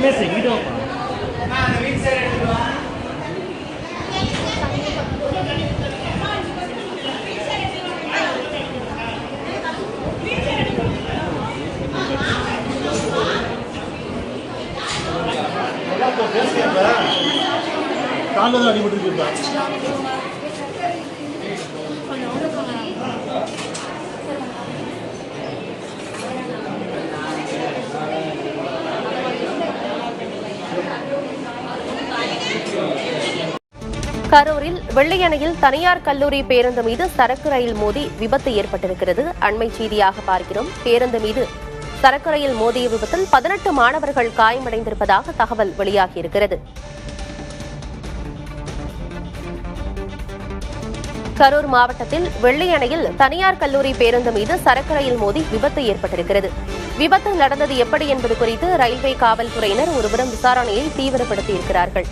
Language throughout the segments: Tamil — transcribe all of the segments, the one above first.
ரமேஷ் இங்கிட்ட காலில் தான் அடிபட்டு கரூரில் வெள்ளையணையில் தனியார் கல்லூரி பேருந்து மீது சரக்கு ரயில் மோதி விபத்து ஏற்பட்டிருக்கிறது. அண்மை செய்தியாக பார்க்கிறோம். பேருந்து மீது சரக்கு ரயில் மோதிய விபத்தில் 18 மாணவர்கள் காயமடைந்திருப்பதாக தகவல் வெளியாகியிருக்கிறது. கரூர் மாவட்டத்தில் வெள்ளையணையில் தனியார் கல்லூரி பேருந்து மீது சரக்கு ரயில் மோதி விபத்து ஏற்பட்டிருக்கிறது. விபத்து நடந்தது எப்படி என்பது குறித்து ரயில்வே காவல்துறையினர் ஒருபுறம் விசாரணையை தீவிரப்படுத்தியிருக்கிறார்கள்.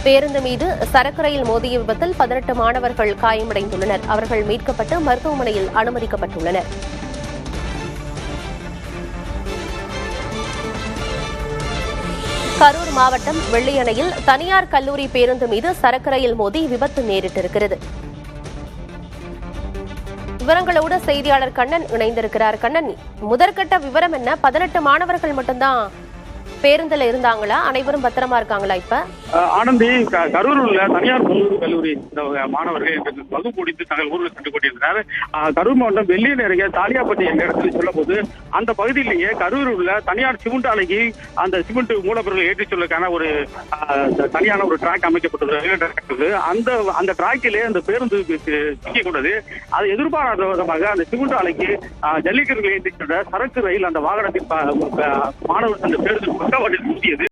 பேருந்து மீது சரக்கு ரயில் மோதிய விபத்தில் 18 மாணவர்கள் காயமடைந்துள்ளனர். அவர்கள் மீட்கப்பட்டு மருத்துவமனையில் அனுமதிக்கப்பட்டுள்ளனர். கரூர் மாவட்டம் வெள்ளையணையில் தனியார் கல்லூரி பேருந்து மீது சரக்கு ரயில் மோதி விபத்து நேரிட்டிருக்கிறது. விவரங்களோடு செய்தியாளர் கண்ணன் இணைந்திருக்கிறார். கண்ணன், முதற்கட்ட விவரம் என்ன? 18 மாணவர்கள் மட்டும்தான் பேருந்துல இருந்தாங்களா? அனைவரும் பத்திரமா இருக்காங்களா? இப்ப ஆனந்தி, கரூர் உள்ள தனியார் கல்லூரி மாணவர்கள் வகுப்பு முடித்து தங்கள் ஊரில் சென்று கொண்டிருந்தனர். கரூர் மாவட்டம் வெள்ளியணை அருகே தாலியாப்பட்டி என்ற இடத்தில் சொல்லும் போது அந்த பகுதியிலேயே கரூர் உள்ள தனியார் சிமெண்ட் ஆலைக்கு அந்த சிமெண்ட் மூலப்பொருட்களை ஏற்றிச் செல்வதற்கான ஒரு தனியான ஒரு டிராக் அமைக்கப்பட்டுள்ளது. அந்த டிராக்கிலே அந்த பேருந்து சிக்கிக் கொண்டது. அதை எதிர்பாராத விதமாக அந்த சிமெண்ட் ஆலைக்கு ஜல்லிக்கற்களை ஏற்றிச் சென்ற சரக்கு ரயில் அந்த வாகனத்தில் மாணவர்கள் அந்த பேருந்து பக்கவாட்டில் மோதியது.